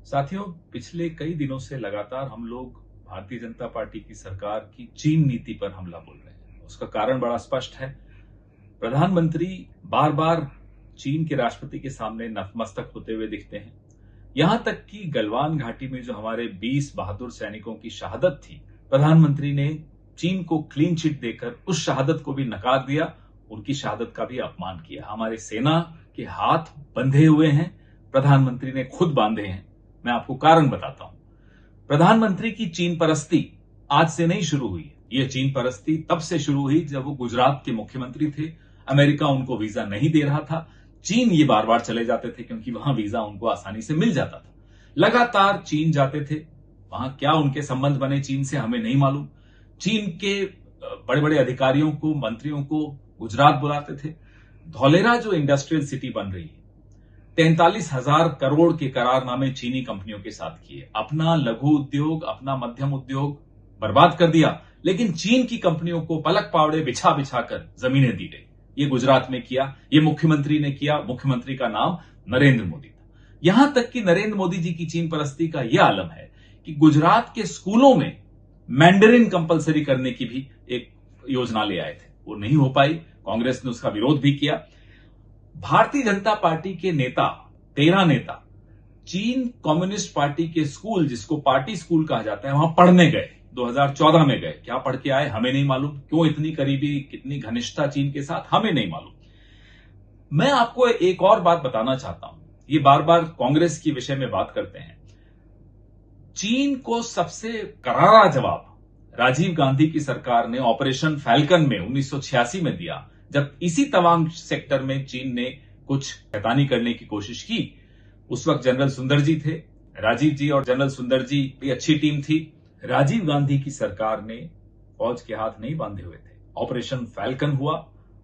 साथियों, पिछले कई दिनों से लगातार हम लोग भारतीय जनता पार्टी की सरकार की चीन नीति पर हमला बोल रहे हैं। उसका कारण बड़ा स्पष्ट है। प्रधानमंत्री बार बार चीन के राष्ट्रपति के सामने नतमस्तक होते हुए दिखते हैं। यहां तक कि गलवान घाटी में जो हमारे 20 बहादुर सैनिकों की शहादत थी, प्रधानमंत्री ने चीन को क्लीन चिट देकर उस शहादत को भी नकार दिया, उनकी शहादत का भी अपमान किया। हमारे सेना के हाथ बंधे हुए हैं, प्रधानमंत्री ने खुद बांधे हैं। मैं आपको कारण बताता हूं। प्रधानमंत्री की चीन परस्ती आज से नहीं शुरू हुई। यह चीन परस्ती तब से शुरू हुई जब वो गुजरात के मुख्यमंत्री थे। अमेरिका उनको वीजा नहीं दे रहा था। चीन ये बार बार चले जाते थे क्योंकि वहां वीजा उनको आसानी से मिल जाता था। लगातार चीन जाते थे। वहां क्या उनके संबंध बने चीन से हमें नहीं मालूम। चीन के बड़े बड़े अधिकारियों को, मंत्रियों को गुजरात बुलाते थे। धौलेरा जो इंडस्ट्रियल सिटी बन रही है, 43,000 करोड़ के करारनामे चीनी कंपनियों के साथ किए। अपना लघु उद्योग, अपना मध्यम उद्योग बर्बाद कर दिया, लेकिन चीन की कंपनियों को पलक पावड़े बिछा बिछा कर जमीनें दी गई। ये गुजरात में किया, ये मुख्यमंत्री ने किया। मुख्यमंत्री का नाम नरेंद्र मोदी था। यहां तक कि नरेंद्र मोदी जी की चीन परस्ती का यह आलम है कि गुजरात के स्कूलों में मैंडरिन कंपलसरी करने की भी एक योजना ले आए थे। वो नहीं हो पाई, कांग्रेस ने उसका विरोध भी किया। भारतीय जनता पार्टी के नेता, 13 नेता चीन कम्युनिस्ट पार्टी के स्कूल, जिसको पार्टी स्कूल कहा जाता है, वहां पढ़ने गए। 2014 में गए। क्या पढ़ के आए हमें नहीं मालूम। क्यों इतनी करीबी, कितनी घनिष्ठता चीन के साथ, हमें नहीं मालूम। मैं आपको एक और बात बताना चाहता हूं। ये बार बार कांग्रेस के विषय में बात करते हैं। चीन को सबसे करारा जवाब राजीव गांधी की सरकार ने ऑपरेशन फैल्कन में 1986 में दिया, जब इसी तवांग सेक्टर में चीन ने कुछ शैतानी करने की कोशिश की। उस वक्त जनरल सुंदर जी थे। राजीव जी और जनरल सुंदर जी भी अच्छी टीम थी। राजीव गांधी की सरकार ने फौज के हाथ नहीं बांधे हुए थे। ऑपरेशन फैल्कन हुआ।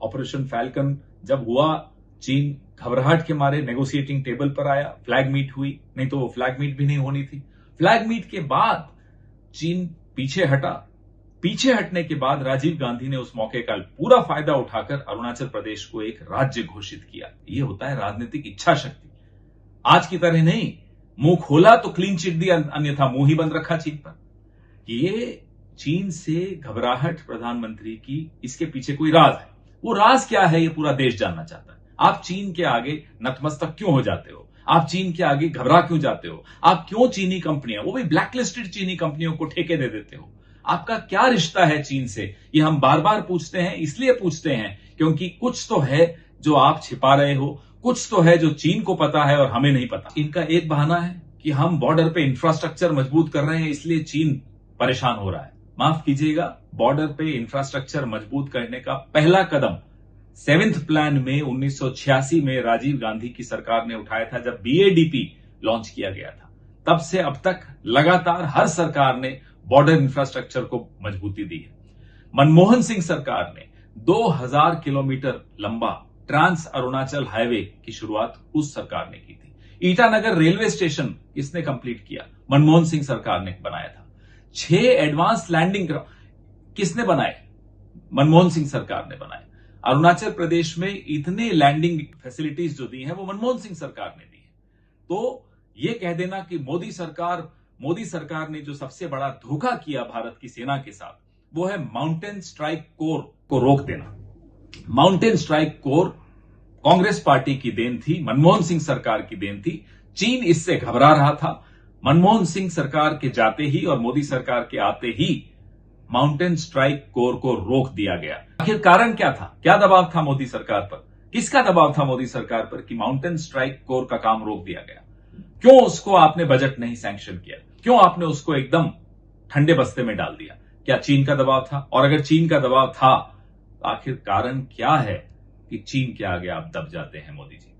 ऑपरेशन फैल्कन जब हुआ, चीन घबराहट के मारे नेगोशिएटिंग टेबल पर आया। फ्लैग मीट हुई, नहीं तो वो फ्लैग मीट भी नहीं होनी थी। फ्लैग मीट के बाद चीन पीछे हटा। पीछे हटने के बाद राजीव गांधी ने उस मौके का पूरा फायदा उठाकर अरुणाचल प्रदेश को एक राज्य घोषित किया। यह होता है राजनीतिक इच्छा शक्ति। आज की तरह नहीं, मुंह खोला तो क्लीन चिट दिया, अन्यथा मुंह ही बंद रखा चीन पर। ये चीन से घबराहट प्रधानमंत्री की, इसके पीछे कोई राज है। वो राज क्या है, ये पूरा देश जानना चाहता है। आप चीन के आगे नतमस्तक क्यों हो जाते हो? आप चीन के आगे घबरा क्यों जाते हो? आप क्यों चीनी कंपनियां, वो भी ब्लैकलिस्टेड चीनी कंपनियों को ठेके दे देते हो? आपका क्या रिश्ता है चीन से? ये हम बार बार पूछते हैं। इसलिए पूछते हैं क्योंकि कुछ तो है जो आप छिपा रहे हो, कुछ तो है जो चीन को पता है और हमें नहीं पता। इनका एक बहाना है कि हम बॉर्डर पे इंफ्रास्ट्रक्चर मजबूत कर रहे हैं, इसलिए चीन परेशान हो रहा है। माफ कीजिएगा, बॉर्डर पे इंफ्रास्ट्रक्चर मजबूत करने का पहला कदम 7th प्लान में 1986 में राजीव गांधी की सरकार ने उठाया था, जब BADP लॉन्च किया गया था। तब से अब तक लगातार हर सरकार ने बॉर्डर इंफ्रास्ट्रक्चर को मजबूती दी है। मनमोहन सिंह सरकार ने 2000 किलोमीटर लंबा ट्रांस अरुणाचल हाईवे की शुरुआत उस सरकार ने की थी। ईटानगर रेलवे स्टेशन किसने कंप्लीट किया? मनमोहन सिंह सरकार ने बनाया था। 6 एडवांस लैंडिंग किसने बनाए? मनमोहन सिंह सरकार ने बनाए। अरुणाचल प्रदेश में इतने लैंडिंग फैसिलिटीज जो दी हैं, वो मनमोहन सिंह सरकार ने दी है। तो ये कह देना कि मोदी सरकार ने जो सबसे बड़ा धोखा किया भारत की सेना के साथ, वो है माउंटेन स्ट्राइक कोर को रोक देना। Mountain strike corps Congress party की देन थी, मनमोहन सिंह सरकार की देन थी। चीन इससे घबरा रहा था। मनमोहन सिंह सरकार के जाते ही और मोदी सरकार के आते ही माउंटेन स्ट्राइक कोर को रोक दिया गया। आखिर कारण क्या था? क्या दबाव था मोदी सरकार पर? किसका दबाव था मोदी सरकार पर कि माउंटेन स्ट्राइक कोर का काम रोक दिया गया? क्यों उसको आपने बजट नहीं सैंक्शन किया? क्यों आपने उसको एकदम ठंडे बस्ते में डाल दिया? क्या चीन का दबाव था? और अगर चीन का दबाव था, तो आखिर कारण क्या है कि चीन के आगे आप दब जाते हैं मोदी जी?